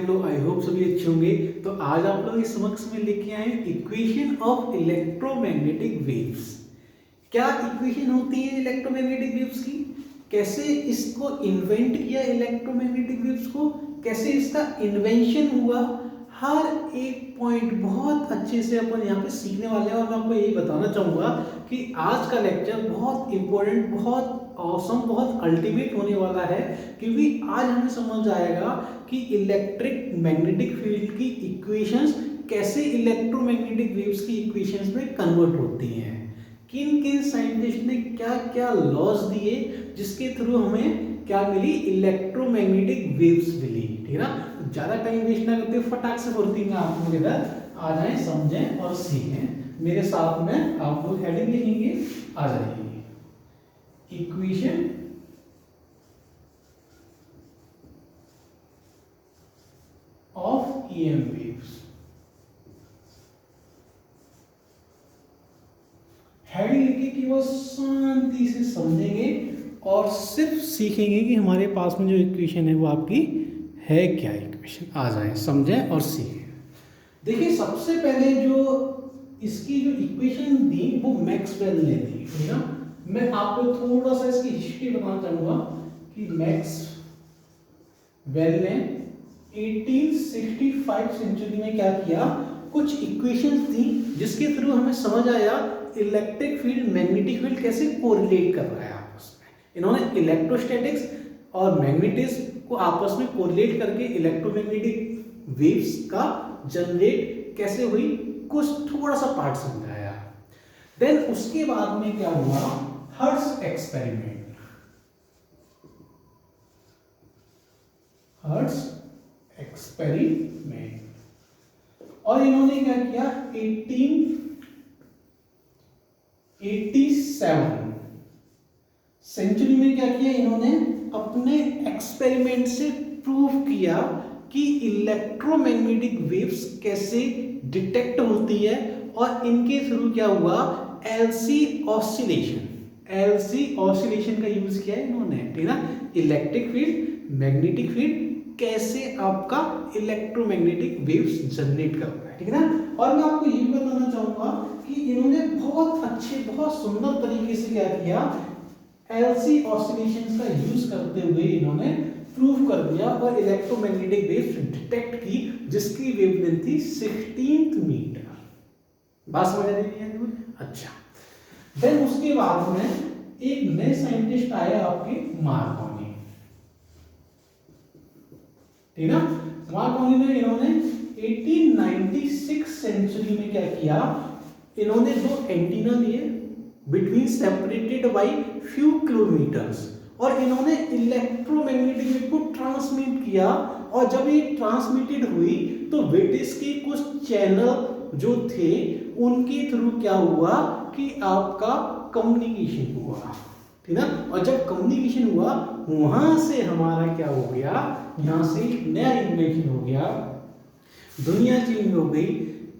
लोग I hope सभी अच्छे होंगे। तो आज आप लोग के समक्ष में लेके आए इक्वेशन ऑफ इलेक्ट्रोमैग्नेटिक वेव्स। क्या इक्वेशन होती है इलेक्ट्रोमैग्नेटिक वेव्स की, कैसे इसको इन्वेंट किया इलेक्ट्रोमैग्नेटिक वेव्स को, कैसे इसका इन्वेंशन हुआ, हर एक पॉइंट बहुत अच्छे से अपन यहाँ पे सीखने वाले हैं। और मैं आपको यही बताना चाहूँगा कि आज का लेक्चर बहुत इम्पोर्टेंट, बहुत ऑसम, बहुत अल्टीमेट होने वाला है, क्योंकि आज हमें समझ आएगा कि इलेक्ट्रिक मैग्नेटिक फील्ड की इक्वेशंस कैसे इलेक्ट्रोमैग्नेटिक वेव्स की इक्वेशंस में कन्वर्ट होती हैं, किन किन साइंटिस्ट ने क्या क्या लॉज दिए जिसके थ्रू हमें क्या मिली, इलेक्ट्रोमैग्नेटिक वेव्स मिली। ठीक है ना। ज्यादा टाइम वेस्ट ना करते फटाक से बोलती हैं आप लोग इधर आ जाएं, समझें और सीखें। मेरे साथ में आप लोग हेडिंग लिखेंगे, आ जाइए। Equation of EM waves, heading लिखिए कि वो शांति से समझेंगे और सिर्फ सीखेंगे कि हमारे पास में जो इक्वेशन है वो आपकी है क्या इक्वेशन। आ जाए, समझें और सीखें। देखिए सबसे पहले जो इसकी जो इक्वेशन दी वो मैक्सवेल ने दी। ठीक है। मैं आपको थोड़ा सा इसकी हिस्ट्री बताना चाहूंगा कि मैक्सवेल ने 1865 सेंचुरी में क्या किया, कुछ इक्वेशंस दी जिसके थ्रू हमें समझ आया इलेक्ट्रिक फील्ड मैग्नेटिक फील्ड कैसे कोरिलेट कर रहा है आपस में। इन्होंने इलेक्ट्रोस्टैटिक्स और मैग्नेटिज्म को आपस में कोरिलेट करके इलेक्ट्रोमैग्नेटिक वेव्स का जनरेट कैसे हुई कुछ थोड़ा सा पार्ट समझाया। देन उसके बाद में क्या हुआ, हर्ट्ज एक्सपेरिमेंट। हर्ट्ज एक्सपेरिमेंट और इन्होंने क्या किया, 1887 सेंचुरी में क्या किया, इन्होंने अपने एक्सपेरिमेंट से प्रूव किया कि इलेक्ट्रोमैग्नेटिक वेव्स कैसे डिटेक्ट होती है और इनके थ्रू क्या हुआ, एलसी ऑसिलेशन का यूज किया है इन्होंने। ठीक है ना। इलेक्ट्रिक फील्ड मैग्नेटिक फील्ड कैसे आपका इलेक्ट्रोमैग्नेटिक वेव्स जनरेट करता है। ठीक है ना। और मैं आपको ये भी बताना चाहूंगा कि इन्होंने बहुत अच्छे, बहुत सुंदर तरीके से क्या किया, एलसी ऑसिलेशंस का यूज करते हुए इन्होंने प्रूव कर दिया और इलेक्ट्रोमैग्नेटिक वेव्स डिटेक्ट की जिसकी वेवलेंथ थी 16 मीटर। बात समझ आ रही है? अच्छा। देन उसके बाद में एक नए साइंटिस्ट आए आपके, मार्कोनी। ठीक है। मार्कोनी ने इन्होंने 1896 सेंचुरी में क्या किया, इन्होंने दो एंटीना लिए between separated by few kilometres और इन्होंने इलेक्ट्रोमैग्नेटिक वेव को ट्रांसमिट किया। और जब ये ट्रांसमिटेड हुई तो ब्रिटिश के कुछ चैनल जो थे उनके थ्रू क्या हुआ कि आपका कम्युनिकेशन हुआ। ठीक है। और जब कम्युनिकेशन हुआ वहां से हमारा क्या हो गया, यहां से नया इन्वेंशन हो गया, दुनिया चेंज हो गई।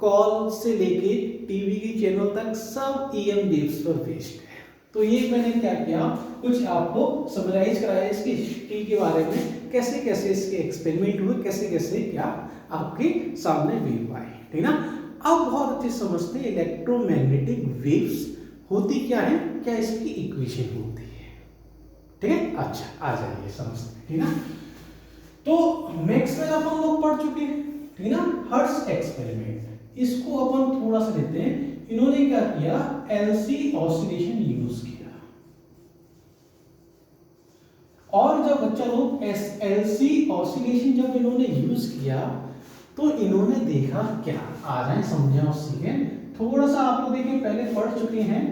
कॉल से लेके टीवी के चैनल तक सब ईएम वेव्स पर बेस्ड है। तो ये मैंने क्या किया, कुछ आपको समराइज कराया इसकी हिस्ट्री के बारे में, कैसे कैसे इसके एक्सपेरिमेंट हुए, कैसे कैसे क्या आपके सामने वेव आए। ठीक है ना। अब बहुत अच्छे समझते हैं इलेक्ट्रोमैग्नेटिक वेव्स होती क्या है, क्या इसकी इक्वेशन होती है। ठीक है। अच्छा, आ जाइए समझते हैं। ठीक है। तो मैक्सवेल अपन लोग पढ़ चुके हैं। ठीक है ना। हर्ट्ज एक्सपेरिमेंट, इसको अपन थोड़ा सा लेते हैं। इन्होंने क्या किया, एलसी ऑसिलेशन यूज किया और जब बच्चा लोग एलसी ऑसिलेशन जब इन्होंने यूज किया तो इन्होंने देखा क्या, आ जाए समझें और सीखें। थोड़ा सा आप लोग देखिए पहले पढ़ चुके हैं।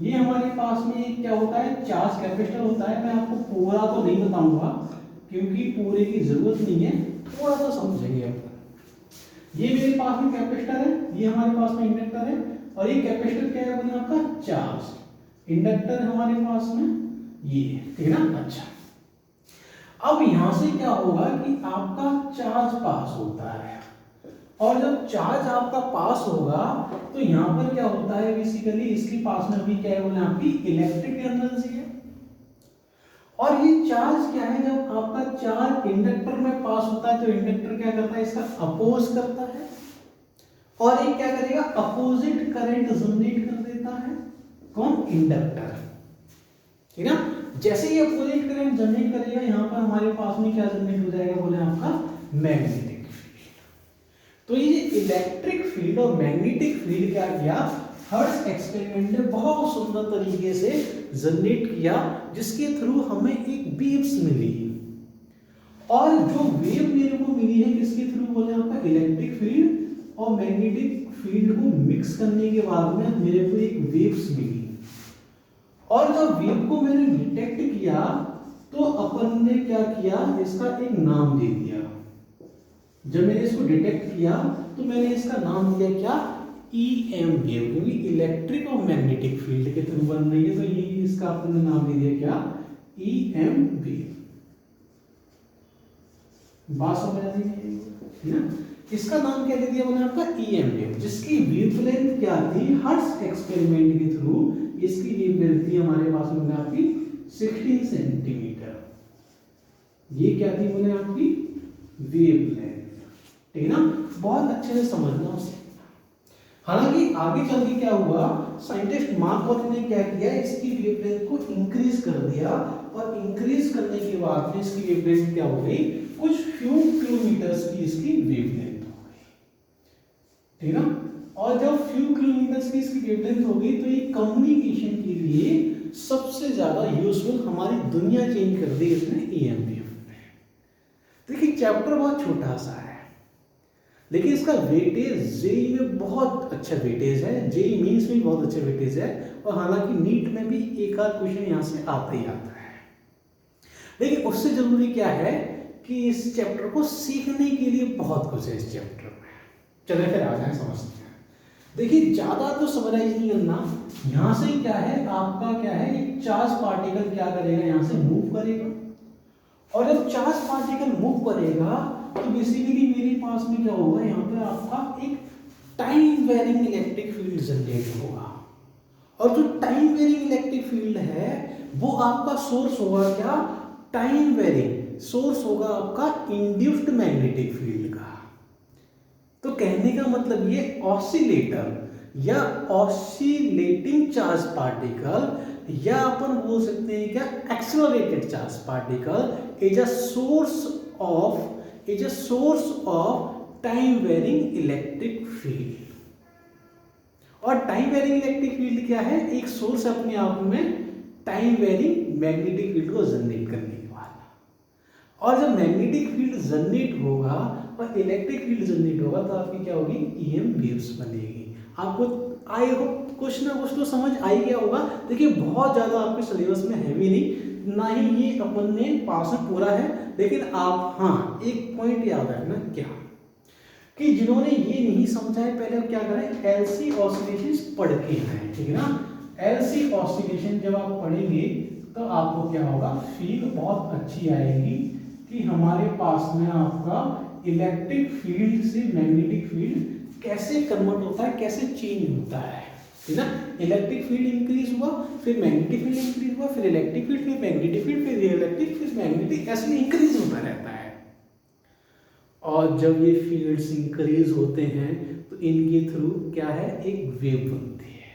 ये हमारे पास में क्या होता है, चार्ज कैपेसिटर होता है। मैं आपको पूरा तो नहीं बताऊंगा क्योंकि पूरे की जरूरत नहीं है, थोड़ा सा समझेंगे आप। ये मेरे पास में कैपेसिटर है, ये हमारे पास में इंडक्टर है और ये कैपेसिटर क्या है बोले आपका, चार्ज। इंडक्टर हमारे पास में ये, ठीक है ना। अच्छा, अब यहां से क्या होगा कि आपका चार्ज पास होता है और जब चार्ज आपका पास होगा तो यहां पर क्या होता है, बेसिकली इसके पास में भी क्या है बोले आपकी इलेक्ट्रिक एनर्जी है और ये चार्ज क्या है, जब आपका चार्ज इंडक्टर में पास होता है तो इंडक्टर क्या करता है, इसका अपोज करता है और ये क्या करेगा, अपोजिट करंट जनरेट कर देता है। कौन, इंडक्टर, ठीक है ना। जैसे ये अपोजिट करंट जनरेट करेगा, यहाँ पर हमारे पास में क्या जनरेट हो जाएगा, बोले आपका मैग्नेटिक फील्ड। तो ये इलेक्ट्रिक फील्ड और मैग्नेटिक फील्ड क्या किया, हर्ट्ज एक्सपेरिमेंट ने बहुत सुंदर तरीके से जनरेट किया, जिसके थ्रू हमें एक वेव्स मिली। और जो वेव मेरे को मिली है किसके थ्रू, बोले आपका इलेक्ट्रिक फील्ड और मैग्नेटिक फील्ड को मिक्स करने के बाद में मेरे को एक वेव्स मिली। और जब वेव को मैंने डिटेक्ट किया तो अपन ने क्या किया, इसका एक नाम दे दिया। जब मैंने इसको डिटेक्ट किया तो मैंने इसका नाम दिया क्या, EM वेव, क्योंकि इलेक्ट्रिक और मैग्नेटिक फील्ड के थ्रू बन रही है, तो ये इसका अपन ने नाम दे दिया क्या, EM वेव। बात समझ आ रही है ना। इसका नाम क्या दे दिया मैंने आपका, EM वेव, जिसकी वेवलेंथ क्या थी, हर्ट्ज एक्सपेरिमेंट के थ्रू इसकी वेवलेंथ थी हमारे पास में आपकी 16 सेंटीमीटर। ये क्या थी बोले आपकी वेवलेंथ, ठीक है ना। बहुत अच्छे से समझना उसे। हालांकि आगे चल के क्या हुआ, साइंटिस्ट मार्कोनी ने क्या किया, इसकी वेवलेंथ को इंक्रीज कर दिया और इंक्रीज करने के बाद में इसकी वेवलेंथ क्या हो गई, कुछ फ्यू किलोमीटर्स की इसकी वेवलेंथ हो गई, ठीक है ना। और जब फ्यू किलोमीटर्स की इसकी वेवलेंथ हो गई तो ये कम्युनिकेशन के लिए सबसे ज्यादा यूजफुल हमारी दुनिया चेंज कर दी इसने, EM वेव ने। देखिए चैप्टर बहुत छोटा सा है, लेकिन इसका वेटेज जेई में बहुत अच्छा वेटेज है, जेई मींस में भी बहुत अच्छा वेटेज है, और हालांकि नीट में भी एक आध क्वेश्चन यहाँ से आता ही आता है। लेकिन उससे जरूरी क्या है कि इस चैप्टर को सीखने के लिए बहुत कुछ है इस चैप्टर में। चले फिर आ जाए समझते हैं। देखिए ज्यादा तो समराइज नहीं करना, यहाँ से क्या है आपका, क्या है एक चार्ज पार्टिकल क्या करेगा, यहाँ से मूव करेगा, और जब चार्ज पार्टिकल मूव करेगा तो बेसिकली मेरे पास में क्या होगा, यहाँ पे आपका एक time varying electric field generate होगा। और जो टाइम वेरिंग इलेक्ट्रिक फील्ड है वो आपका सोर्स होगा क्या, टाइम वेरिंग सोर्स होगा आपका इंड्यूस्ड मैग्नेटिक फील्ड का। तो कहने का मतलब ये ऑसिलेटर या ऑसिलेटिंग चार्ज पार्टिकल, या अपन बोल सकते हैं क्या, accelerated charge particle is a source of time varying electric field. और टाइम वेरिंग इलेक्ट्रिक फील्ड क्या है, एक सोर्स अपने आप में टाइम वेरिंग मैग्नेटिक फील्ड को जनरेट करने वाला। और जब मैग्नेटिक फील्ड जनरेट होगा और इलेक्ट्रिक फील्ड जनरेट होगा तो आपकी क्या होगी, EM वेव्स बनेगी। आपको आई होप कुछ ना कुछ तो समझ आ ही गया होगा। देखिए बहुत ज़्यादा आपके सिलेबस में हैवी नहीं, ना ही ये अपन ने पास में पूरा है, लेकिन आप हाँ एक पॉइंट याद रखना क्या, कि जिन्होंने ये नहीं समझा है पहले क्या करें, LC ऑसिलेशन पढ़ के आए, ठीक है ना। LC ऑसिलेशन जब आप पढ़ेंगे तो आपको क्या होगा, फील बहुत अच्छी आएगी कि हमारे पास में आपका इलेक्ट्रिक फील्ड से मैग्नेटिक फील्ड कैसे कन्वर्ट होता है, कैसे चेंज होता है, ठीक है ना। इलेक्ट्रिक फील्ड इंक्रीज हुआ, फिर मैग्नेटिक फील्ड इंक्रीज हुआ, फिर इलेक्ट्रिक फील्ड, फिर मैग्नेटिक फील्ड, फिर इलेक्ट्रिक, फिर मैग्नेटिक, ऐसे इंक्रीज होता रहता है। और जब ये फील्ड्स इंक्रीज होते हैं तो इनके थ्रू क्या है, एक वेव बनती है।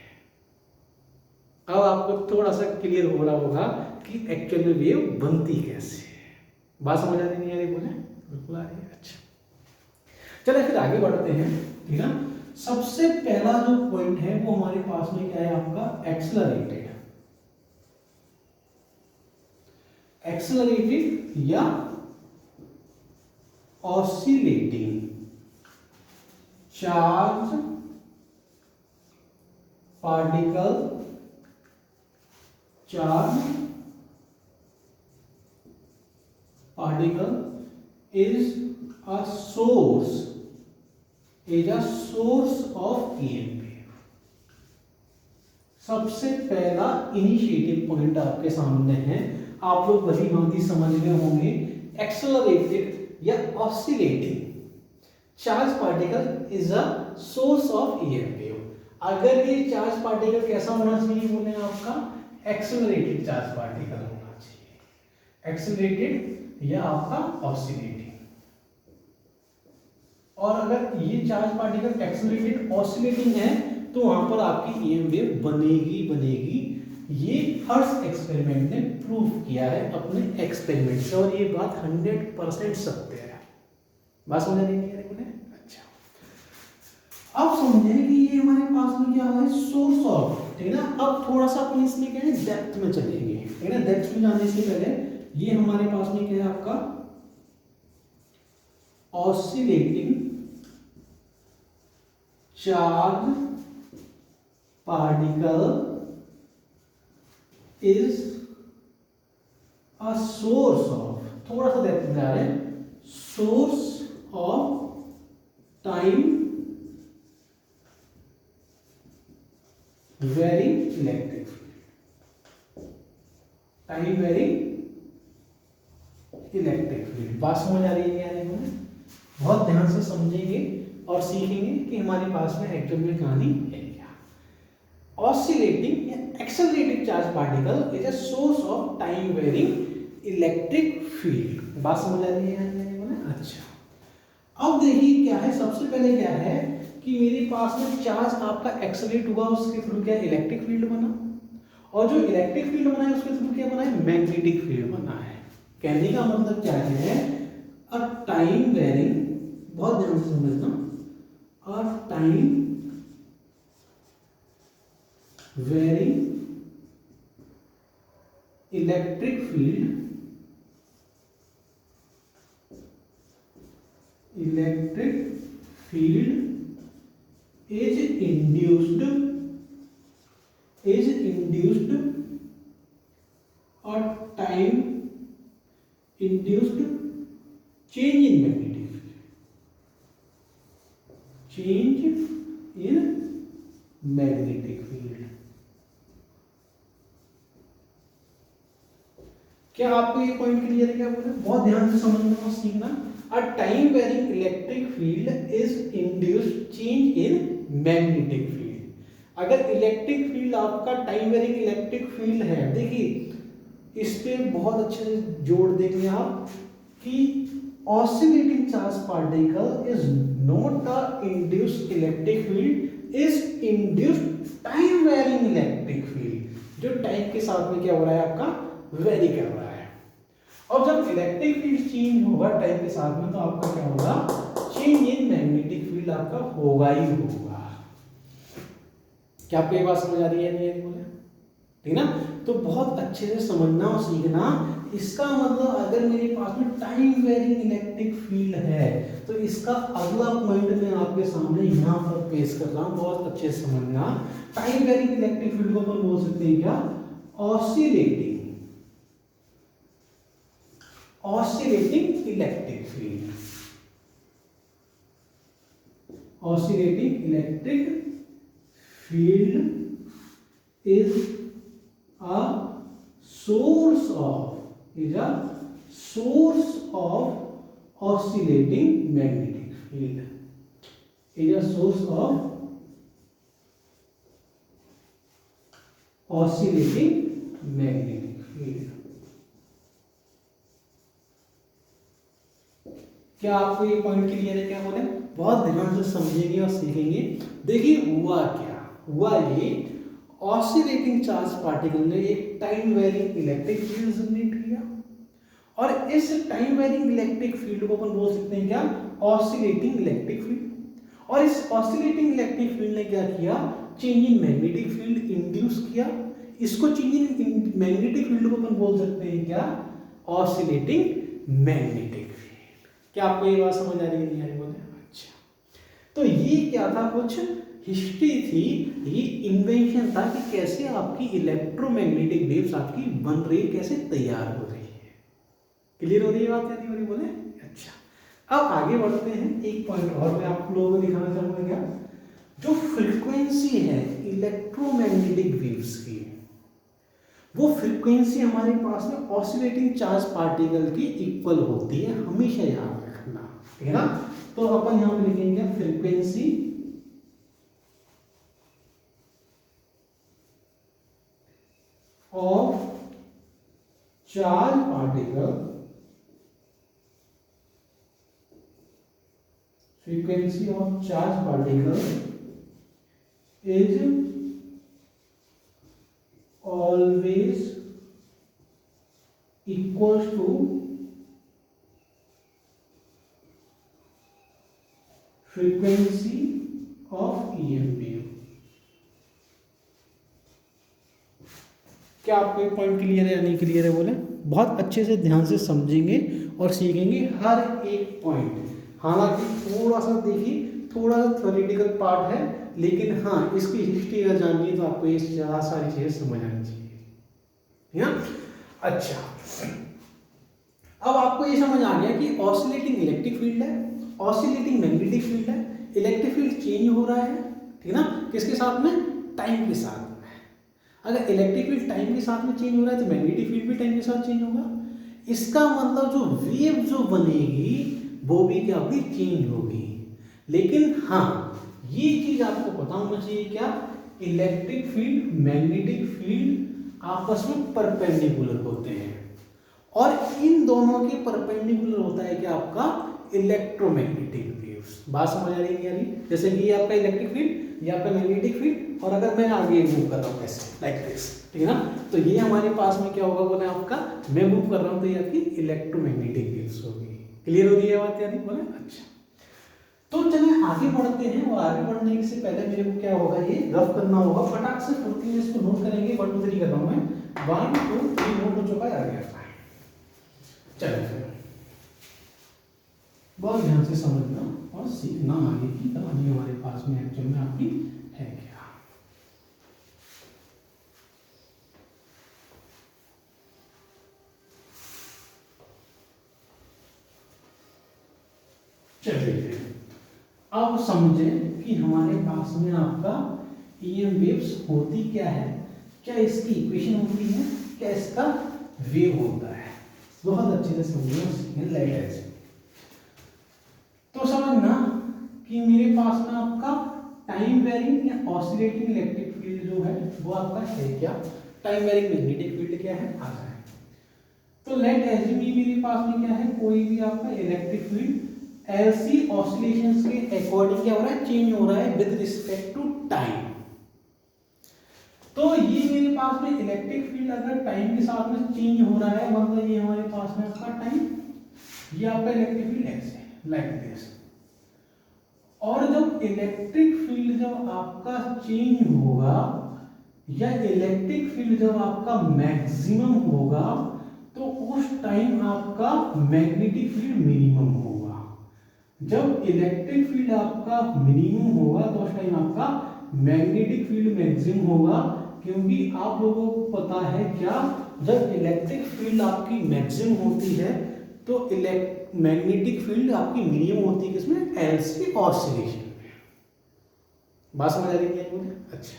अब आपको थोड़ा सा क्लियर हो रहा होगा कि एक्चुअल में वेव बनती कैसे है। बात समझ आ रही नहीं आ रही बोले, बिल्कुल आ रही है। अच्छा चलो फिर आगे बढ़ते हैं, ठीक है। सबसे पहला जो पॉइंट है वो हमारे पास में क्या है आपका, एक्सेलरेटेड या oscillating charge particle is a source of EM wave। सबसे पहला इनिशिएटिव पॉइंट आपके सामने है, आप लोग भली भांति समझ गए होंगे। एक्सेलरेटेड या oscillating charge particle is a source of EM wave. अगर ये चार्ज पार्टिकल कैसा होना चाहिए बोले आपका, एक्सेलरेटेड चार्ज पार्टिकल होना चाहिए। एक्सेलरेटेड या आपका ऑसिलेटिंग। और अगर ये चार्ज पार्टिकल एक्सेलरेटेड ऑसिलेटिंग है तो वहां पर आपकी ईएम वेव बनेगी। ये हर्ट्ज एक्सपेरिमेंट ने प्रूव किया है अपने एक्सपेरिमेंट से, और ये बात 100% सत्य है। बात समझ आ रही है बोले? अच्छा, अब समझे कि ये हमारे पास में क्या है, सोर्स ऑफ, ठीक है ना। अब थोड़ा सा अपन इसमें क्या है, डेप्थ में चलेंगे, ठीक है ना। डेप्थ में जाने से पहले ये हमारे पास में क्या है आपका oscillating charge particle is a source of, थोड़ा सा डेप्थ में जा रहे हैं, source of time varying electric field, time varying electric field. बात समझ आ रही है? बहुत ध्यान से समझेंगे और सीखेंगे कि हमारे पास में एक्चुअल में कहानी है क्या। ऑसिलेटिंग या accelerated charge particle is a source of time varying electric field. बात समझ आ रही है? अच्छा, अब देखिए क्या है, सबसे पहले क्या है कि मेरे पास में चार्ज आपका एक्सेलरेट हुआ, उसके थ्रू क्या इलेक्ट्रिक फील्ड बना, और जो इलेक्ट्रिक फील्ड बना है उसके थ्रू क्या बना है, मैग्नेटिक फील्ड बना है। कहने का मतलब क्या है, अ टाइम वेरिंग, बहुत ध्यान से समझना, a time varying electric field, is induced or time induced change in magnetic field, क्या आपको ये पॉइंट क्लियर है? क्या बोल रहे हैं? बहुत ध्यान से समझना और सीखना। A time varying electric field is induced change in magnetic field. अगर इलेक्ट्रिक फील्ड आपका टाइम वेरिंग इलेक्ट्रिक फील्ड है, देखिए इस पे बहुत अच्छे से जोड़ देंगे आप कि oscillating charge particle is not a induced electric field, is induced time varying electric field, जो टाइम के साथ में क्या हो रहा है आपका वेरी कर रहा है। और जब इलेक्ट्रिक फील्ड चेंज होगा टाइम के साथ में तो आपका क्या होगा, चेंज इन मैग्नेटिक फील्ड आपका होगा ही होगा। क्या आपको ये बात समझ आ रही है? नहीं बोले? ठीक ना। तो बहुत अच्छे से समझना और सीखना। इसका मतलब अगर मेरे पास में टाइम वेरिंग इलेक्ट्रिक फील्ड है तो इसका अगला पॉइंट मैं आपके सामने यहाँ पर पेश कर रहा हूँ, बहुत अच्छे से समझना। टाइम वेरिंग इलेक्ट्रिक फील्ड को अपन बोल सकते हैं क्या, oscillating electric field, oscillating electric field is a source of oscillating magnetic field, is a source of oscillating magnetic field। क्या आपको ये पॉइंट क्लियर है? क्या बोले? बहुत ध्यान से समझेंगे और सीखेंगे। देखिए हुआ क्या, हुआ ये ऑसिलेटिंग चार्ज पार्टिकल ने एक time varying electric field generate किया, और इस टाइम वेरिंग इलेक्ट्रिक फील्ड को अपन बोल सकते हैं क्या, ऑसिलेटिंग इलेक्ट्रिक फील्ड। और इस ऑसिलेटिंग इलेक्ट्रिक फील्ड ने क्या किया, change in magnetic field induce किया। इसको चेंज इन मैग्नेटिक फील्ड को अपन बोल सकते हैं क्या, ऑसिलेटिंग मैग्नेटिक फील्ड। क्या आपको ये बात समझ आ रही है? नहीं आ रही? बोले अच्छा। तो ये क्या था, कुछ हिस्ट्री थी, ये इन्वेंशन था कि कैसे आपकी इलेक्ट्रोमैग्नेटिक वेव्स आपकी बन रही है, कैसे तैयार हो रही है। क्लियर हो रही है बात या नहीं हो रही? बोले अच्छा। अब आगे बढ़ते हैं, एक पॉइंट और मैं आप लोगों को दिखाना चाहूंगा। क्या, जो फ्रीक्वेंसी है इलेक्ट्रोमैग्नेटिक वेव्स की, वो फ्रीक्वेंसी हमारे पास में ऑसिलेटिंग चार्ज पार्टिकल की इक्वल होती है, हमेशा याद रखना, ठीक है ना। तो अपन यहां पे लिखेंगे frequency of charge particle, frequency of charge particle is always equals to frequency of EM wave। क्या आपको एक पॉइंट क्लियर है या नहीं क्लियर है बोले? बहुत अच्छे से ध्यान से समझेंगे और सीखेंगे हर एक पॉइंट। हालांकि थोड़ा सा देखिए, थोड़ा सा थ्योरेटिकल पार्ट है, लेकिन हाँ इसकी हिस्ट्री अगर जाननी है तो आपको ये सारी चीजें समझ आनी चाहिए, है ना? अच्छा, अब आपको ये समझ आ गया कि ऑसिलेटिंग इलेक्ट्रिक फील्ड है, ऑसिलेटिंग मैग्नेटिक फील्ड है, इलेक्ट्रिक फील्ड चेंज हो रहा है, ठीक है ना? किसके साथ में? टाइम के साथ में। अगर इलेक्ट्रिक फील्ड टाइम के साथ में चेंज हो रहा है तो मैग्नेटिक फील्ड भी टाइम के साथ चेंज होगा। इसका मतलब जो वेव जो बनेगी वो भी क्या होगी? चेंज होगी। लेकिन हाँ ये चीज आपको पता होना चाहिए, क्या? इलेक्ट्रिक फील्ड मैग्नेटिक फील्ड आपस में परपेंडिकुलर होते हैं, और इन दोनों के परपेंडिकुलर होता है क्या? आपका इलेक्ट्रोमैग्नेटिक वेव्स। बात समझ आ रही है? जैसे कि ये आपका इलेक्ट्रिक फील्ड, ये आपका मैग्नेटिक फील्ड, और अगर मैं आगे मूव कर रहा हूँ ऐसे लाइक दिस, ठीक है ना, तो ये हमारे पास में क्या होगा बोले आपका, मैं मूव कर रहा हूँ तो ये आपकी इलेक्ट्रोमैग्नेटिक वेव्स होगी। क्लियर हो रही है बात यानी बोले? अच्छा, तो चलिए आगे बढ़ते हैं, और आगे बढ़ने से पहले मेरे को क्या होगा, ये रफ करना होगा। फटाक से फुर्ती में इसको नोट करेंगे। 1 2 3 कर रहा हूँ मैं, 1 2 3 नोट हो चुका है, आ गया। चलो फिर बहुत ध्यान से समझना और सीखना आगे की कहानी हमारे पास में एक्चुअल में आपकी है क्या। चलिए अब समझें कि हमारे पास में आपका EM वेव्स होती क्या है, क्या इसकी इक्वेशन होती है, क्या इसका वेव होता है। बहुत अच्छे से समझो लाइट ऐसे। तो समझना कि मेरे पास में आपका टाइम वेरिंग या ऑसिलेटिंग इलेक्ट्रिक फील्ड जो है वो आपका है क्या, टाइम वेरिंग मैग्नेटिक फील्ड क्या है, आ जाए। तो लेट एज्यूम मेरे पास में क्या है, कोई भी आपका इलेक्ट्रिक फील्ड LC ऑसिलेशंस के अकॉर्डिंग क्या हो रहा है, चेंज हो रहा है विद रिस्पेक्ट टू टाइम। तो ये मेरे पास में इलेक्ट्रिक फील्ड अगर टाइम के साथ में चेंज हो रहा है, मतलब ये हमारे पास में आपका टाइम, ये आपका इलेक्ट्रिक फील्ड ऐसे लाइक दिस। और जब इलेक्ट्रिक फील्ड जब आपका चेंज होगा या इलेक्ट्रिक फील्ड जब आपका मैक्सिमम होगा तो उस टाइम आपका मैग्नेटिक फील्ड मिनिमम होगा। जब इलेक्ट्रिक फील्ड आपका मिनिमम होगा तो उस टाइम आपका मैग्नेटिक फील्ड मैक्सिमम होगा। क्योंकि आप लोगों को पता है क्या, जब इलेक्ट्रिक फील्ड आपकी मैक्सिमम होती है तो मैग्नेटिक फील्ड आपकी मिनिमम होती है किसमें, LC ऑसिलेशन में। बात समझ आ रही है मुझे? अच्छा,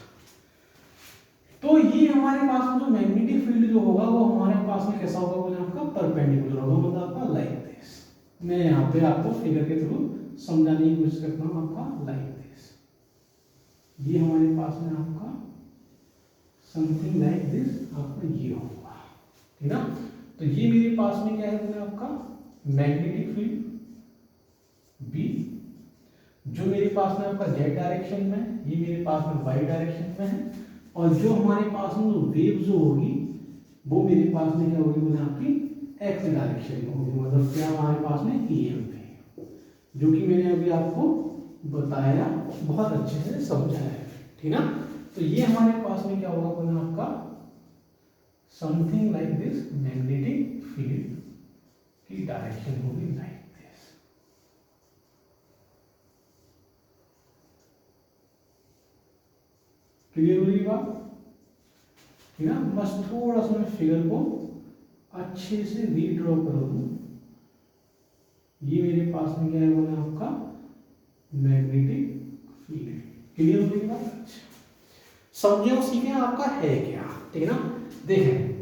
तो ये हमारे पास में जो मैग्नेटिक फील्ड जो होगा वो हमारे पास में कैसा होगा बोले आपका, परपेंडिकुलर होगा, मतलब आपका लाइक दिस। मैं यहाँ पे आपको फिगर के थ्रू समझाने की कोशिश करता हूँ, आपका लाइक दिस। ये हमारे पास में आपका समथिंग लाइक दिस आपका ये होगा, ठीक है ना। तो ये मेरे पास में क्या है बोले आपका मैग्नेटिक फील्ड B, जो मेरे पास में आपका Z डायरेक्शन में, ये मेरे पास में Y डायरेक्शन में है, और जो हमारे पास में जो वेव जो होगी वो मेरे पास में क्या होगी बोले आपकी X डायरेक्शन में होगी। मतलब क्या हमारे पास में EM है, जो कि मैंने अभी आपको बताया, बहुत अच्छे से समझाया है, ठीक ना। तो ये हमारे पास में क्या होगा बोले आपका something like this, magnetic field की डायरेक्शन होगी लाइक दिस। क्लियर हुई बात, ठीक ना। बस थोड़ा सा मैं फिगर को अच्छे से रीड्रॉ कर दूं। ये मेरे पास में क्या है बोले आपका मैग्नेटिक फील्ड। क्लियर हो गई बात? अच्छा, समझे और सीखे आपका है क्या, ठीक है ना। देखें,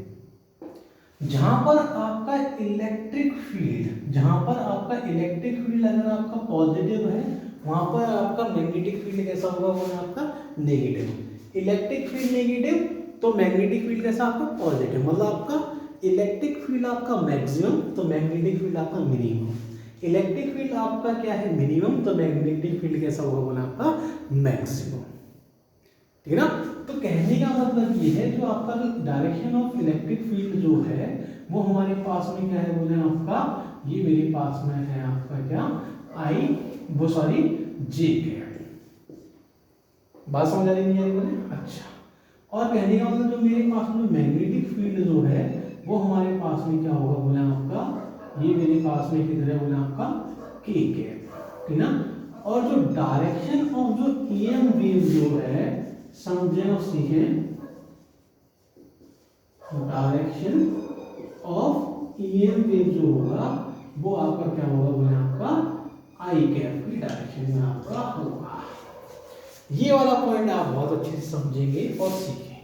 जहां पर आपका इलेक्ट्रिक फील्ड, जहां पर आपका इलेक्ट्रिक फील्ड अगर आपका पॉजिटिव है, वहां पर आपका मैग्नेटिक फील्ड कैसा होगा बोले आपका नेगेटिव। इलेक्ट्रिक फील्ड नेगेटिव तो मैग्नेटिक फील्ड कैसा आपका पॉजिटिव, मतलब आपका इलेक्ट्रिक फील्ड आपका मैक्सिमम तो मैग्नेटिक फील्ड आपका मिनिमम, इलेक्ट्रिक फील्ड आपका क्या है मिनिमम तो मैग्नेटिक फील्ड कैसा होगा बोला आपका मैक्सिमम, ठीक है ना। तो कहने का मतलब ये है जो आपका जो डायरेक्शन ऑफ इलेक्ट्रिक फील्ड जो है वो हमारे पास में क्या है बोले आपका, ये मेरे पास में है आपका क्या आई वो सॉरी जे के, बात समझ आ रही नहीं है बोले। अच्छा, और कहने का मतलब जो मेरे पास में मैग्नेटिक फील्ड जो है वो हमारे पास में क्या होगा बोले आपका, ये मेरे पास में किधर है बोले आपका के कैप, ठीक ना। और जो डायरेक्शन ऑफ जो ईएम वेव जो है समझे और सीखें, डायरेक्शन ऑफ ईएम वेव जो होगा वो आपका क्या होगा बोले आपका आई कैप की डायरेक्शन में आपका होगा। ये वाला पॉइंट आप बहुत अच्छे से समझेंगे और सीखेंगे,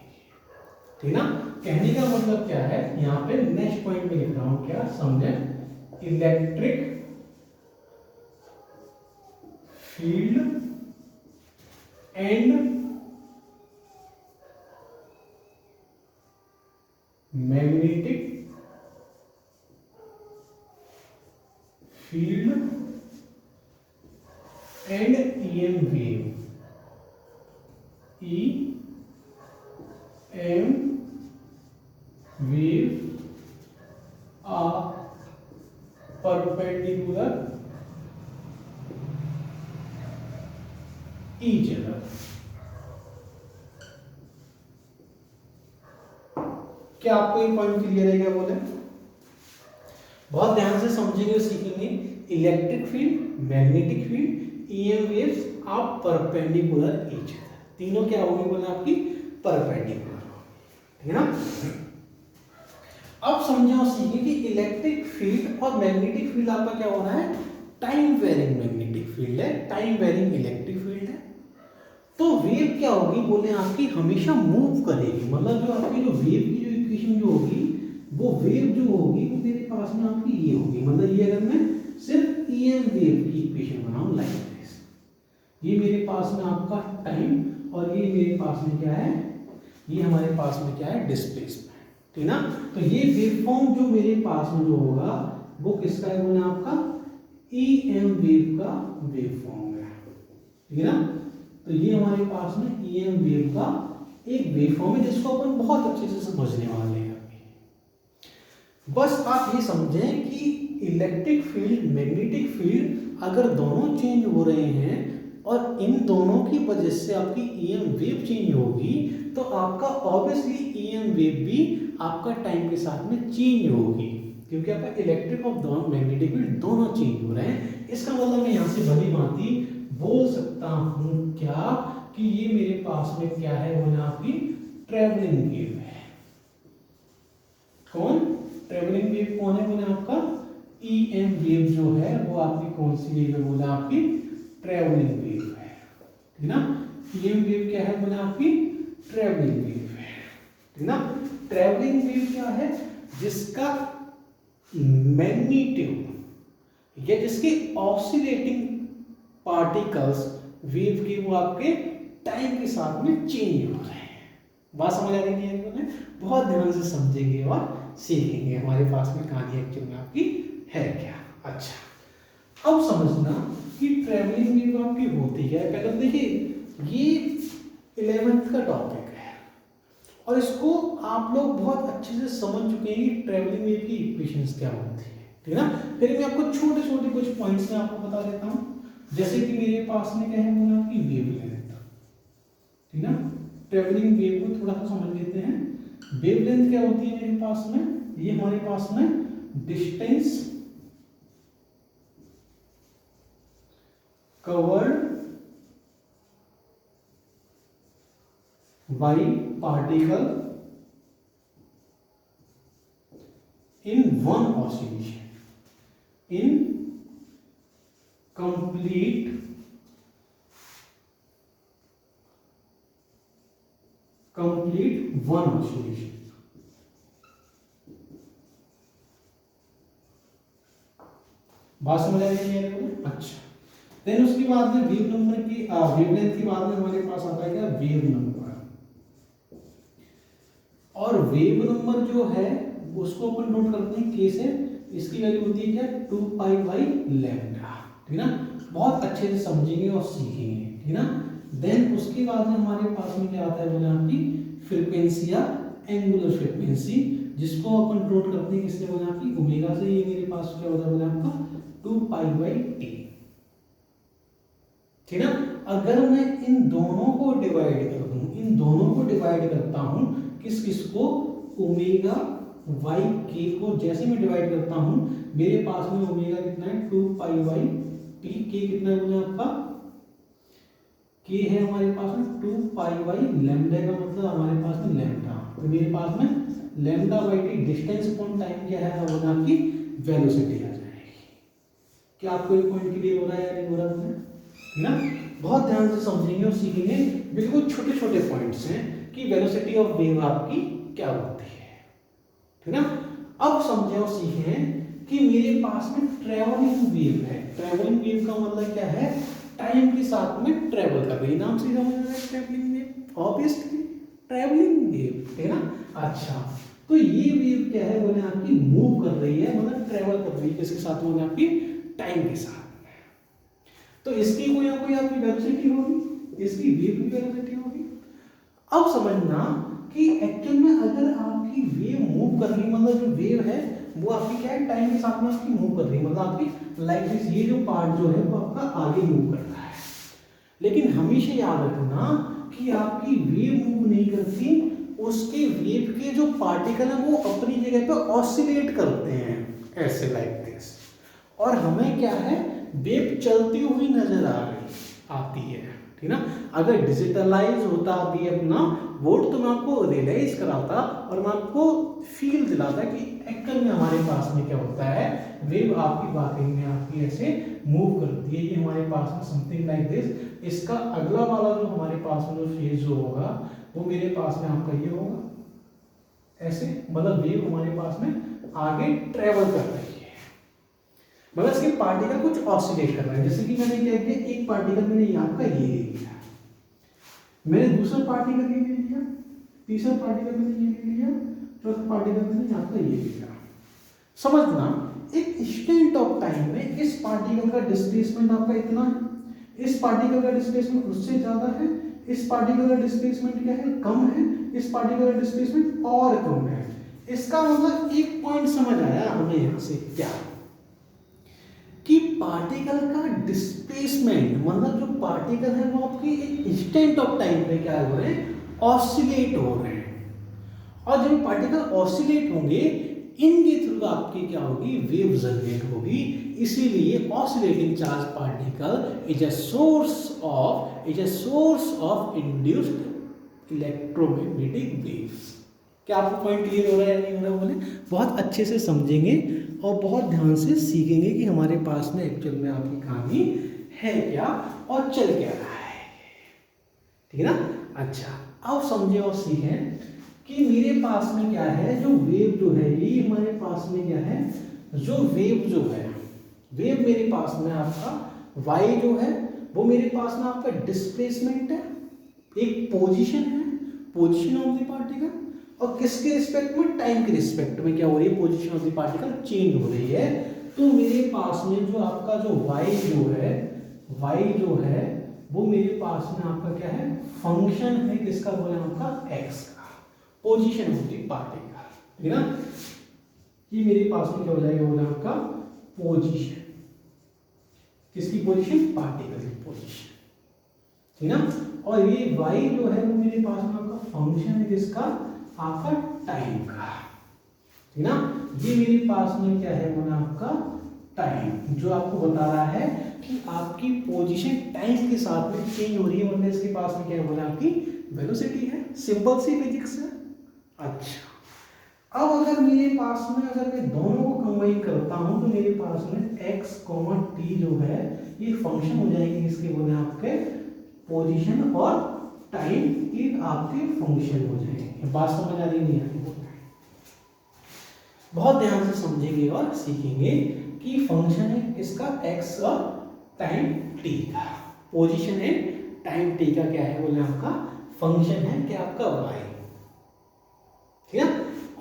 ठीक ना। कहने का मतलब क्या है, यहाँ पे नेक्स्ट पॉइंट में लिख रहा हूं क्या समझे, electric field and magnetic field and EM wave, E M wave are perpendicular each other. क्या आपको ये पॉइंट क्लियर है क्या बोले, बहुत ध्यान से समझेंगे और सीखेंगे। Electric field, magnetic field, EM waves are perpendicular each other, तीनों क्या होगी बोले आपकी परपेंडिकुलर, ठीक है ना। अब समझे और सीखें कि इलेक्ट्रिक फील्ड और मैग्नेटिक फील्ड आपका क्या हो रहा है, टाइम वेरिंग मैग्नेटिक फील्ड है, टाइम वेरिंग इलेक्ट्रिक फील्ड है। तो वेव क्या होगी बोले आपकी हमेशा मूव करेगी, मतलब जो आपकी जो वेव की जो इक्वेशन जो होगी वो वेव जो होगी वो मेरे पास में आपकी ये होगी, मतलब ये अगर मैं सिर्फ ईएम वेव की इक्वेशन बनाऊं लाइक दिस, ये मेरे पास में आपका टाइम और ये मेरे पास में क्या है, ये हमारे पास में क्या है डिस्प्लेसमेंट, ठीक ना। तो ये वेव फॉर्म जो मेरे पास में जो होगा वो किसका है बोले आपका ईएम वेव का वेव फॉर्म है, ठीक है ना। तो ये हमारे पास में ईएम वेव का एक वेव फॉर्म है जिसको अपन बहुत अच्छे से समझने वाले हैं अभी। बस आप ये समझें कि इलेक्ट्रिक फील्ड, मैग्नेटिक फील्ड अगर दोनों चेंज हो रहे हैं और इन दोनों की वजह से आपकी ईएम वेव चेंज होगी तो आपका ऑब्वियसली ईएम वेव भी आपका टाइम के साथ में चेंज होगी, क्योंकि आपका इलेक्ट्रिक और दोनों मैग्नेटिक फील्ड दोनों चेंज हो रहे हैं। इसका मतलब मैं यहाँ से भली भांति बोल सकता हूँ क्या कि ये मेरे पास में क्या है बोले आपकी ट्रेवलिंग वेव है। कौन ट्रेवलिंग वेव कौन है बोले आपका ईएम वेव जो है वो आपकी कौन सी वेव है बोले आपकी ट्रेवलिंग वेव है, ठीक ना। ईएम वेव क्या है बोले आपकी ट्रेवलिंग वेव है, ठीक ना। ट्रेवलिंग वेव क्या है, जिसका मैग्नीट्यूड या जिसके ऑसिलेटिंग पार्टिकल्स वेव के वो आपके टाइम के साथ में चेंज हो रहे हैं। बात समझ आ रही है, बहुत ध्यान से समझेंगे और सीखेंगे हमारे पास में कहानी एक्चुअल में आपकी है क्या। अच्छा, अब समझना कि ट्रेवलिंग वेव आपकी होती है। पहले देखिए ये 11th का टॉपिक है और इसको आप लोग बहुत अच्छे से समझ चुके हैं कि ट्रेवलिंग वेव की इक्वेशंस क्या होती है, ठीक है ना। फिर मैं आपको छोटे छोटे कुछ पॉइंट्स में आपको बता देता हूँ, जैसे कि मेरे पास में क्या है बोला आपकी वेवलेंथ, ठीक ना। ट्रेवलिंग वेव को थोड़ा सा समझ लेते हैं। वेवलेंथ क्या होती है मेरे पास में, ये हमारे पास में distance covered by particle in one oscillation, in complete one oscillation। बात समझ आ रही है आपको। अच्छा, देन उसके बाद में वेव नंबर की वेवलेंथ के बाद में हमारे पास आता है क्या वेव नंबर, और वेव नंबर जो है उसको अपन नोट करते हैं के से, इसकी वैल्यू होती है क्या 2 पाई बाई लैम्डा, ठीक है ना। बहुत अच्छे से समझेंगे और सीखेंगे, ठीक है ना। देन उसके बाद में हमारे पास में क्या आता है बोले आपकी फ्रीक्वेंसी या एंगुलर फ्रीक्वेंसी, जिसको अपन नोट करते हैं किससे बोले आपकी ओमेगा से। ये मेरे पास क्या होता है बोले आपका 2 पाई बाई टी, ठीक है ना। अगर मैं इन दोनों को डिवाइड कर दूं, इन दोनों को डिवाइड करता हूं किस किस को, ओमेगा वाई के को जैसे मैं डिवाइड करता हूं, मेरे पास में ओमेगा कितना है 2 पाई बाई टी, के कितना है बोले आपका, के है हमारे पास में 2 पाई बाई लैम्डा का मतलब हमारे पास में लैम्डा, तो मेरे पास में lambda by T distance upon time क्या है बोले आपकी वेलोसिटी आ जाएगी। क्या आपको ये पॉइंट क्लियर हो रहा है या नहीं हो रहा है, ठीक ना। बहुत ध्यान से समझेंगे और सीखेंगे, बिल्कुल छोटे छोटे पॉइंट्स हैं कि वेलोसिटी ऑफ वेव आपकी क्या होती है, ठीक ना। अब समझे और सीखें कि मेरे पास में ट्रैवलिंग वेव है। ट्रैवलिंग वेव का मतलब क्या है, टाइम के साथ में ट्रैवल कर रही है, नाम से समझ रहा है travelling wave, obviously travelling wave, ठीक है ना। अच्छा, तो ये वेव क्या है बोले आपकी मूव कर रही है, मतलब ट्रैवल कर रही है किसके साथ बोले आपकी टाइम के साथ। तो इसकी कोई ना कोई आपकी वेलोसिटी होगी, इसकी वेव की वेलोसिटी होगी। अब समझना कि एक्चुअल में अगर आपकी वेव मूव कर रही, मतलब जो वेव है वो आपकी क्या है टाइम के साथ में आपकी मूव कर रही है, मतलब आपकी लाइक दिस, ये जो पार्ट जो है वो आपका आगे मूव कर रहा है। लेकिन हमेशा याद रखना कि आपकी वेव मूव नहीं करती, उसके वेव के जो पार्टिकल है वो अपनी जगह पे ऑसिलेट करते हैं ऐसे लाइक दिस, और हमें क्या है वेव चलती हुई नजर आती है, ठीक ना। अगर डिजिटलाइज होता अभी अपना वोट तो मैं आपको रियलाइज कराता और मैं आपको फील दिलाता कि एक्चुअल में हमारे पास में क्या होता है, वेव आपकी वाकई में आपकी ऐसे मूव करती है। ये हमारे पास में समथिंग लाइक दिस। इसका अगला वाला जो हमारे पास में जो फेज जो होगा वो मेरे पास में आपका ये होगा ऐसे, मतलब वेव हमारे पास में आगे ट्रेवल कर रही है, मतलब इसके पार्टिकल कुछ ऑसिलेट कर रहा है। जैसे कि मैंने क्या किया, एक पार्टिकल मैंने यहाँ का ये ले लिया, मैंने दूसरा पार्टिकल ये ले लिया, तीसरा पार्टिकल मैंने ये ले लिया, चौथा पार्टिकल मैंने यहाँ का ये ले लिया। समझना, एक इंस्टेंट ऑफ टाइम में इस पार्टिकल का डिस्प्लेसमेंट आपका इतना है, इस पार्टिकल का डिस्प्लेसमेंट उससे ज्यादा है, इस पार्टिकल का डिस्प्लेसमेंट क्या है कम है, इस पार्टिकल का डिस्प्लेसमेंट और कम है। इसका मतलब एक पॉइंट समझ आया हमें यहाँ से क्या, कि पार्टिकल का डिस्प्लेसमेंट मतलब जो पार्टिकल है वो आपकी एक इंस्टेंट ऑफ टाइम पे क्या हो रहे हैं, ऑसिलेट हो रहे हैं। और जब पार्टिकल ऑसिलेट होंगे इनके थ्रू आपकी क्या होगी, वेव जनरेट होगी। इसीलिए oscillating charge particle is a source of induced electromagnetic waves. क्या आपको पॉइंट क्लियर हो रहा है या नहीं हो रहा बोले, बहुत अच्छे से समझेंगे और बहुत ध्यान से सीखेंगे कि हमारे पास में एक्चुअल में आपकी कहानी है क्या और चल क्या रहा है, ठीक है ना। अच्छा, अब समझे और सीखें कि मेरे पास में क्या है, जो वेव जो है ये हमारे पास में क्या है, जो वेव जो है, वेव मेरे पास में आपका वाई जो है वो मेरे पास में आपका डिस्प्लेसमेंट है, एक पोजीशन है, पोजीशन ऑफ द पार्टिकल, और किसके रिस्पेक्ट में, टाइम के रिस्पेक्ट में क्या हो रही है, position of the particle change हो रही है। तो मेरे पास में जो आपका जो y जो है वो मेरे पास में आपका क्या है, फंक्शन है किसका बोले आपका x का, पोजीशन ऑफ द पार्टिकल, ठीक है ना। ये मेरे पास में क्या हो जाएगा बोले आपका पोजीशन, किसकी पोजीशन, पार्टिकल की पोजीशन, ठीक है ना। और ये y जो है वो मेरे पास में आपका फंक्शन है किसका, आपका टाइम का, ठीक ना। ये मेरे पास में क्या है बोला आपका टाइम, जो आपको बता रहा है कि आपकी पोजीशन टाइम के साथ में चेंज हो रही है, मतलब इसके पास में क्या है बोला आपकी वेलोसिटी है, सिंपल सी फिजिक्स है। अच्छा, अब अगर मेरे पास में अगर मैं दोनों को कंबाइन करता हूं तो मेरे पास में x, t जो है ये फंक्शन हो जाएंगे इसके बोले आपके पोजीशन और टाइम की आपके फंक्शन हो जाएंगे। बात समझ आ रही नहीं आ रही, बहुत ध्यान से समझेंगे और सीखेंगे कि फंक्शन है किसका, x और टाइम t का, पोजीशन है टाइम t का क्या है बोले आपका फंक्शन है क्या आपका y, ठीक है।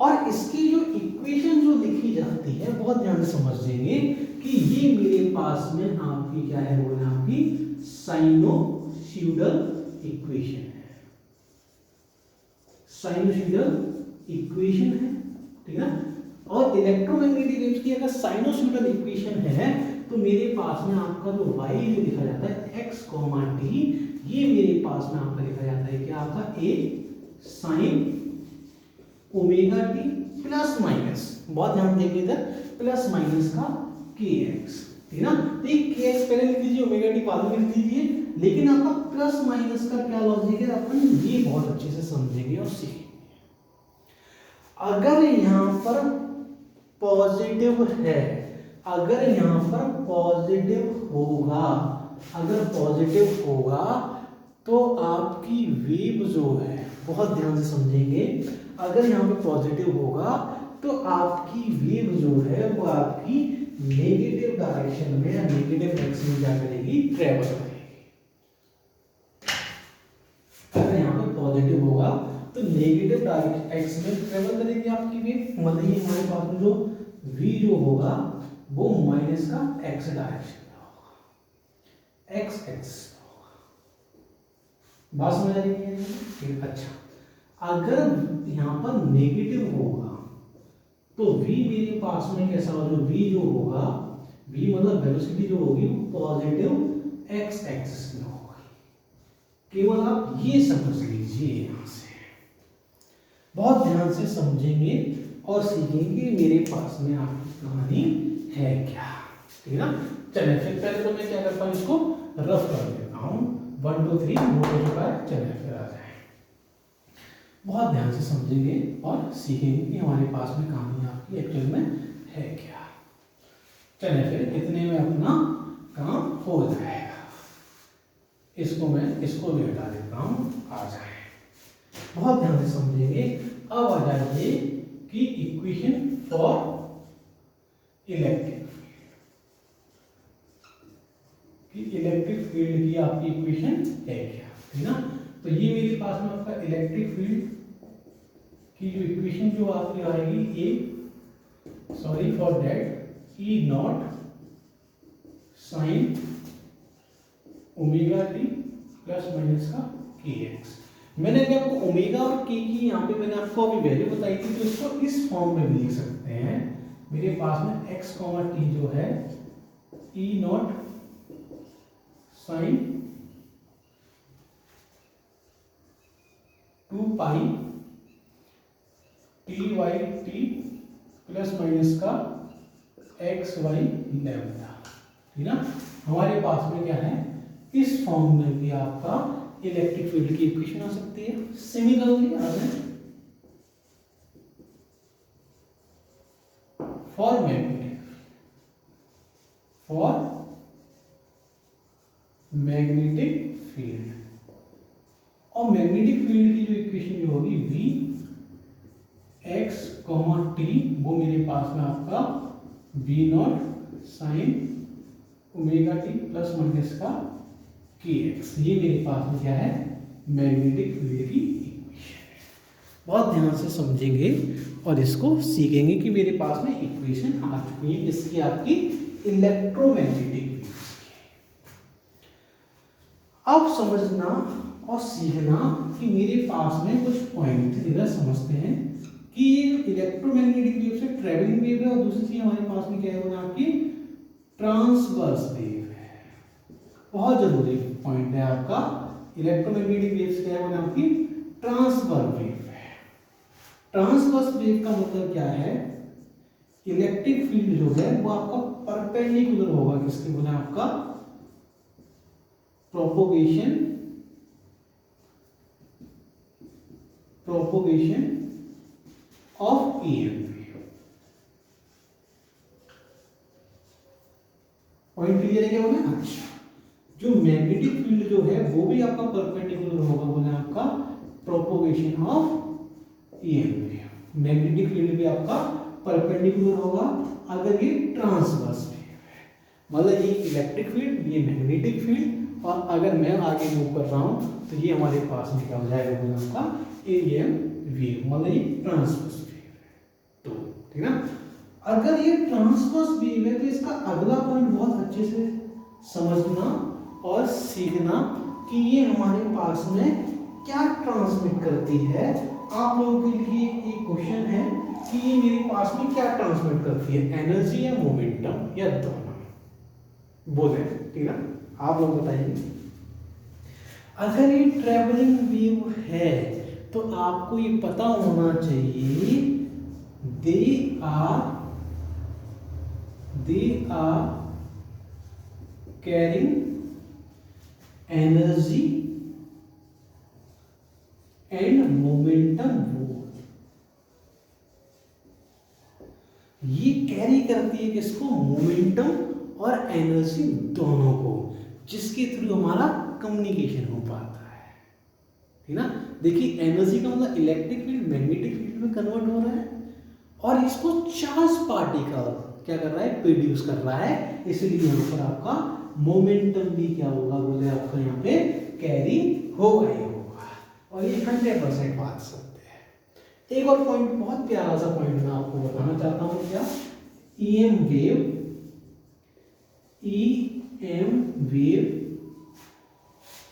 और इसकी जो इक्वेशन जो लिखी जाती है बहुत ध्यान से समझेंगे कि ये मेरे पास में आपकी क्या है, वो है आपकी साइनोसॉइडल इक्वेशन है, साइनोसॉइडल इक्वेशन है, ठीक है। और इलेक्ट्रोमैग्नेटिक वेव्स की अगर साइनोसॉइडल इक्वेशन है तो मेरे पास में आपका जो y जो लिखा जाता है x, t, ये मेरे पास में आपका लिखा जाता है क्या, आपका a sin omega T plus minus, बहुत ध्यान देंगे इधर, प्लस माइनस का kx, ठीक ना। तो ये kx पहले लिख लीजिए, ओमेगा टी बाद में लिख दीजिए, लेकिन आपका प्लस माइनस का क्या लॉजिक है अपन ये बहुत अच्छे से समझेंगे और सीखेंगे। अगर यहाँ पर पॉजिटिव है, अगर यहाँ पर पॉजिटिव होगा, अगर पॉजिटिव होगा तो आपकी वेव जो है, बहुत ध्यान से समझेंगे, अगर यहाँ पे पॉजिटिव होगा तो आपकी वेव जो है वो आपकी नेगेटिव डायरेक्शन में या नेगेटिव डायरेक्शन में क्या करेगी, ट्रेवल करेगी। अगर यहाँ पे पॉजिटिव होगा तो नेगेटिव डायरेक्शन एक्स में ट्रेवल करेगी आपकी वेव, मतलब ये हमारे पास में जो v जो होगा वो माइनस का x डायरेक्शन में होगा, x एक्स होगा। बात समझ आ रही है? अच्छा, अगर यहाँ पर नेगेटिव होगा तो v मेरे पास में कैसा होगा, जो v जो होगा, v मतलब वेलोसिटी जो होगी वो पॉजिटिव x एक्सिस में होगी। केवल आप ये समझ लीजिए, यहाँ से बहुत ध्यान से समझेंगे और सीखेंगे मेरे पास में आपकी कहानी है क्या, ठीक है ना। चलिए फिर पहले तो मैं क्या करता हूँ, इसको रफ कर देता हूँ, 1 2 3 नोट हो चुका है। चलिए फिर आ जाए, बहुत ध्यान से समझेंगे और सीखेंगे कि हमारे पास में कहानी आपकी एक्चुअल में है क्या। चलिए फिर इतने में अपना काम हो जाएगा। इसको मैं इसको भी हटा देता हूँ, आ जाए, बहुत ध्यान से समझेंगे। अब आ जाइए कि इक्वेशन फॉर इलेक्ट्रिक फील्ड, कि इलेक्ट्रिक फील्ड की आपकी इक्वेशन है क्या, है ना। तो ये मेरे पास में आपका इलेक्ट्रिक फील्ड की जो इक्वेशन जो आपकी आएगी, uh sorry for that E naught sine omega T plus minus का के एक्स। मैंने अभी आपको ओमेगा और के की यहाँ पे मैंने आपको अभी वैल्यू बताई थी, तो इसको इस फॉर्म में भी लिख सकते हैं। मेरे पास में x, t जो है E naught sine 2 pi T Y T plus minus का एक्स वाई लैम्डा, ठीक ना। हमारे पास में क्या है, इस फॉर्म में भी आपका इलेक्ट्रिक फील्ड की इक्वेशन आ सकती है। सिमिलरली फॉर मैग्नेटिक फील्ड, और मैग्नेटिक फील्ड की जो इक्वेशन जो होगी v x, t, वो मेरे पास में आपका v not sine omega T plus minus का kx, ये मेरे पास में क्या है, मैग्नेटिक फील्ड की इक्वेशन है। बहुत ध्यान से समझेंगे और इसको सीखेंगे कि मेरे पास में इक्वेशन आ चुकी है इसकी, आपकी इलेक्ट्रोमैग्नेटिक वेव्स की। अब समझना और सीखना कि मेरे पास में कुछ पॉइंट इधर समझते हैं कि ये इलेक्ट्रोमैग्नेटिक वेव से ट्रेवलिंग वेव है, और दूसरी चीज हमारे पास में क्या है, आपकी ट्रांसवर्स वेव है। बहुत जरूरी पॉइंट है आपका, इलेक्ट्रोमैग्नेटिक वेव्स क्या है, आपकी ट्रांसवर्स वेव है। ट्रांसवर्स वेव का मतलब क्या है, इलेक्ट्रिक फील्ड जो है वो आपका परपेंडिकुलर होगा, किसके बोले, आपका propagation of EM. Point clear है क्या बोले। अच्छा, जो मैग्नेटिक फील्ड जो है वो भी आपका परपेंडिकुलर होगा, बोले आपका propagation of EM. Magnetic field भी आपका परपेंडिकुलर होगा अगर ये ट्रांसवर्स वेव है, मतलब ये इलेक्ट्रिक फील्ड, ये मैग्नेटिक फील्ड, और अगर मैं आगे मूव कर रहा हूं तो ये हमारे पास में क्या हो जाएगा, बोले आपका एएम वेव, मतलब ये ट्रांसवर्स वेव है। तो ठीक ना। अगर ये ट्रांसवर्स वेव है तो इसका अगला पॉइंट बहुत अच्छे से समझना और सीखना कि ये हमारे पास में क्या ट्रांसमिट करती है। आप लोगों के लिए एक क्वेश्चन है कि ये मेरे पास में क्या ट्रांसमिट करती है, एनर्जी या मोमेंटम या दोनों, बोले ठीक है। आप लोग बताइए। अगर ये ट्रेवलिंग वेव है तो आपको ये पता होना चाहिए they are carrying energy and momentum both. ये कैरी करती है किसको, मोमेंटम और एनर्जी दोनों को, जिसके थ्रू हमारा कम्युनिकेशन हो पाता है, ठीक ना। देखिए एनर्जी का मतलब इलेक्ट्रिक फील्ड मैग्नेटिक फील्ड में कन्वर्ट हो रहा है और इसको चार्ज पार्टिकल क्या कर रहा है, प्रोड्यूस कर रहा है, इसलिए यहाँ पर आपका मोमेंटम भी क्या होगा, बोले आपका यहाँ पे कैरी होगा ही होगा, और ये 100% बात सत्य है। एक और पॉइंट, बहुत प्यारा सा पॉइंट मैं आपको बताना चाहता हूँ, क्या, EM wave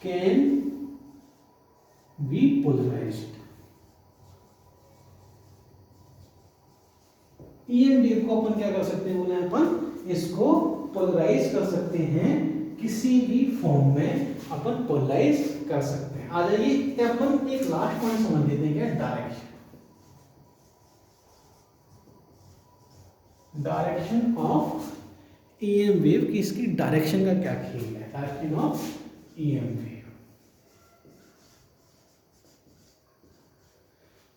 can be polarised. EM wave को अपन क्या कर सकते हैं, बोले अपन इसको पोलराइज कर सकते हैं, किसी भी फॉर्म में अपन पोलराइज कर सकते हैं। आ जाइए अपन एक लास्ट पॉइंट समझ लेते हैं, क्या, डायरेक्शन ऑफ ईएम वेव की, इसकी डायरेक्शन का क्या खेल है, डायरेक्शन ऑफ ईएम वेव।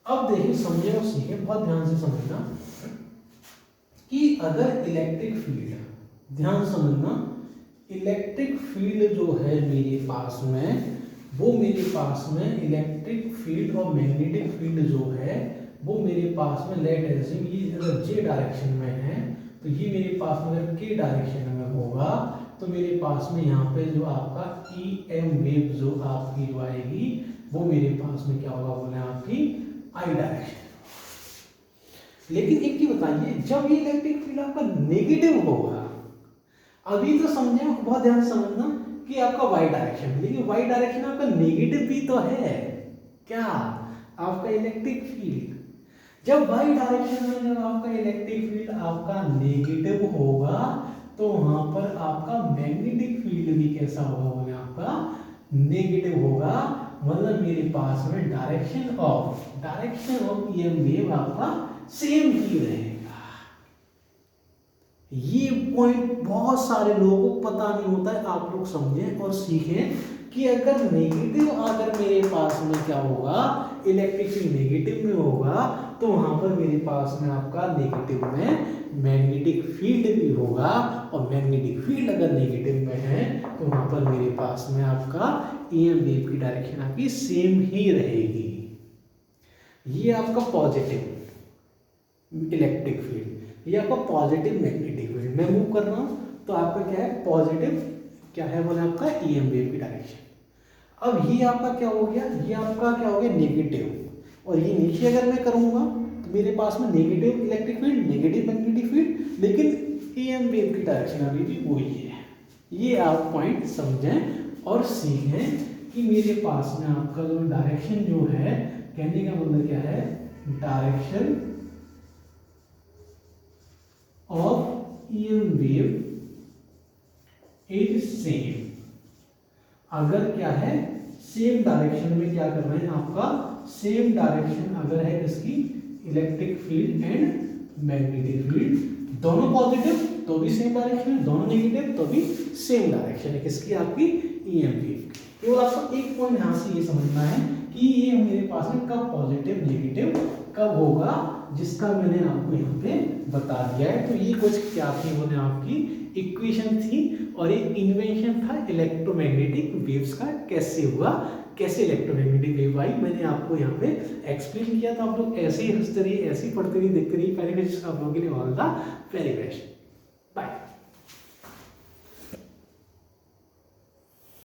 अब देखिए समझे और सीखे, बहुत ध्यान से समझना कि अगर इलेक्ट्रिक फील्ड, ध्यान समझना, इलेक्ट्रिक फील्ड जो है मेरे पास में, वो मेरे पास में इलेक्ट्रिक फील्ड और मैग्नेटिक फील्ड जो है वो मेरे पास में, लेट एज्यूम ये अगर जे डायरेक्शन में है तो ये मेरे पास में अगर के डायरेक्शन में होगा तो मेरे पास में यहाँ पे जो आपका ई एम वेव जो आपकी जो आएगी वो मेरे पास में क्या होगा, बोले आपकी आई डायरेक्शन। लेकिन एक चीज बताइए, जब ये इलेक्ट्रिक फील्ड आपका नेगेटिव होगा, अभी तो समझे, बहुत ध्यान से समझना कि आपका वाई डायरेक्शन, लेकिन वाई डायरेक्शन आपका नेगेटिव भी तो है, क्या, आपका इलेक्ट्रिक फील्ड। जब वाई डायरेक्शन में जब आपका इलेक्ट्रिक फील्ड आपका नेगेटिव होगा तो वहां पर आपका मैग्नेटिक फील्ड भी कैसा होगा, बोले आपका नेगेटिव होगा। मतलब मेरे पास में डायरेक्शन ऑफ ईएम वेव आपका सेम ही रहेगा। ये पॉइंट बहुत सारे लोगों को पता नहीं होता है, आप लोग समझें और सीखें कि अगर नेगेटिव, अगर मेरे पास में क्या होगा, इलेक्ट्रिक फील्ड नेगेटिव में होगा तो वहां पर मेरे पास में आपका नेगेटिव में मैग्नेटिक फील्ड भी होगा, और मैग्नेटिक फील्ड अगर नेगेटिव में है तो वहां पर मेरे पास में आपका ईएम वेव की डायरेक्शन आपकी सेम ही रहेगी। ये आपका पॉजिटिव इलेक्ट्रिक फील्ड, ये आपका पॉजिटिव मैग्नेटिक फील्ड, मैं मूव कर रहा हूं तो आपका क्या है, पॉजिटिव क्या है, बोले आपका ईएम वेव की डायरेक्शन। अब ये आपका क्या हो गया, ये आपका क्या हो गया, नेगेटिव, और ये नीचे अगर मैं करूंगा तो मेरे पास में negative electric field, negative magnetic field, लेकिन ईएम वेव की डायरेक्शन अभी भी वही है। ये आप पॉइंट समझें और सीखें कि मेरे पास में आपका जो डायरेक्शन जो है, कहने का मतलब क्या है, direction of EM wave is same. अगर क्या है, सेम डायरेक्शन में क्या कर रहे हैं, आपका सेम डायरेक्शन अगर है किसकी, electric field and magnetic field, दोनों पॉजिटिव तो भी सेम डायरेक्शन है, दोनों नेगेटिव तो भी सेम डायरेक्शन है, किसकी, आपकी ईएम वेव की। केवल आपको एक पॉइंट यहां से ये समझना है कि ये मेरे पास में कब पॉजिटिव नेगेटिव कब होगा, जिसका मैंने आपको यहाँ पे बता दिया है। तो ये कुछ क्या थी, बोले आपकी इक्वेशन थी और एक इन्वेंशन था इलेक्ट्रोमैग्नेटिक वेव्स का, कैसे हुआ, कैसे इलेक्ट्रोमैग्नेटिक वेव आई, मैंने आपको यहाँ पे एक्सप्लेन किया था। आप लोग ऐसे ही हंसते रहिए, ऐसे ही पढ़ते रहिए, देखते रहिए। आप लोगों के लिए ऑल द वेरी बेस्ट।